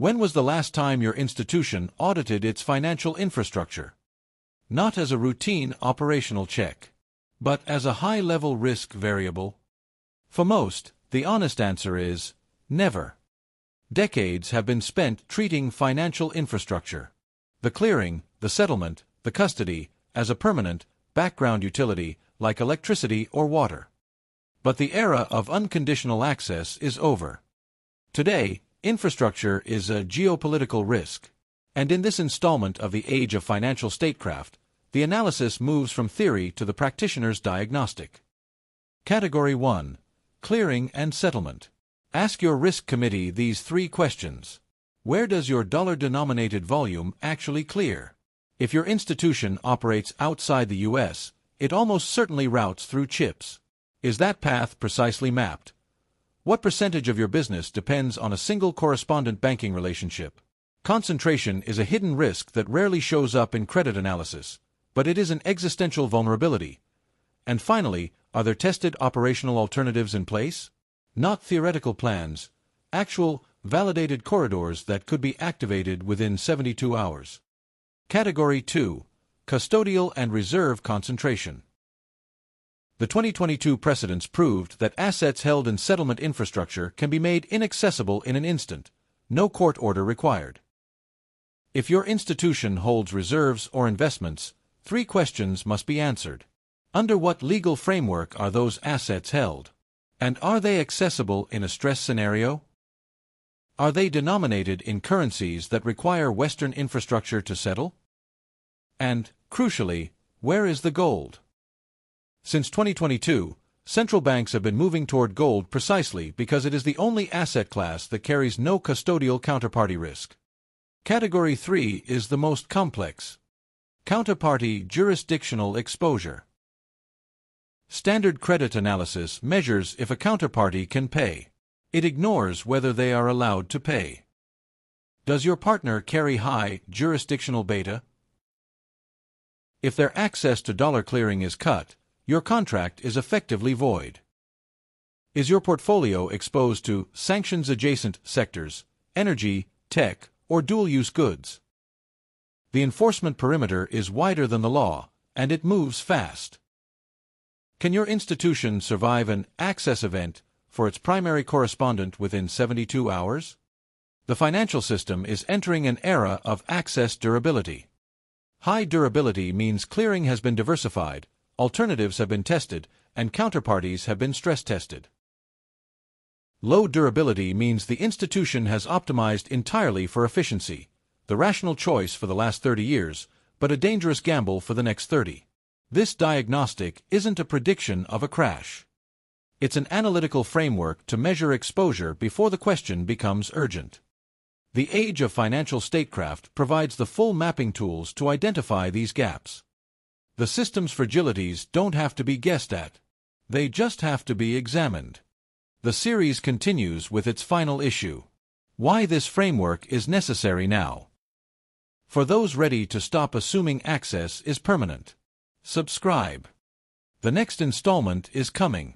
When was the last time your institution audited its financial infrastructure? Not as a routine operational check, but as a high-level risk variable? For most, the honest answer is never. Decades have been spent treating financial infrastructure, the clearing, the settlement, the custody, as a permanent, background utility like electricity or water. But the era of unconditional access is over. Today, infrastructure is a geopolitical risk. And in this installment of the Age of Financial Statecraft, the analysis moves from theory to the practitioner's diagnostic. Category 1. Clearing and settlement. Ask your risk committee these 3 questions. Where does your dollar-denominated volume actually clear? If your institution operates outside the U.S., it almost certainly routes through chips. Is that path precisely mapped? What percentage of your business depends on a single correspondent banking relationship? Concentration is a hidden risk that rarely shows up in credit analysis, but it is an existential vulnerability. And finally, are there tested operational alternatives in place? Not theoretical plans, actual, validated corridors that could be activated within 72 hours. Category 2. Custodial and Reserve Concentration. The 2022 precedents proved that assets held in settlement infrastructure can be made inaccessible in an instant, no court order required. If your institution holds reserves or investments, 3 questions must be answered. Under what legal framework are those assets held? And are they accessible in a stress scenario? Are they denominated in currencies that require Western infrastructure to settle? And, crucially, where is the gold? Since 2022, central banks have been moving toward gold precisely because it is the only asset class that carries no custodial counterparty risk. Category 3 is the most complex. Counterparty jurisdictional exposure. Standard credit analysis measures if a counterparty can pay. It ignores whether they are allowed to pay. Does your partner carry high jurisdictional beta? If their access to dollar clearing is cut, your contract is effectively void. Is your portfolio exposed to sanctions-adjacent sectors, energy, tech, or dual-use goods? The enforcement perimeter is wider than the law, and it moves fast. Can your institution survive an access event for its primary correspondent within 72 hours? The financial system is entering an era of access durability. High durability means clearing has been diversified, alternatives have been tested, and counterparties have been stress-tested. Low durability means the institution has optimized entirely for efficiency, the rational choice for the last 30 years, but a dangerous gamble for the next 30. This diagnostic isn't a prediction of a crash. It's an analytical framework to measure exposure before the question becomes urgent. The Age of Financial Statecraft provides the full mapping tools to identify these gaps. The system's fragilities don't have to be guessed at. They just have to be examined. The series continues with its final issue. Why this framework is necessary now. For those ready to stop assuming access is permanent. Subscribe. The next installment is coming.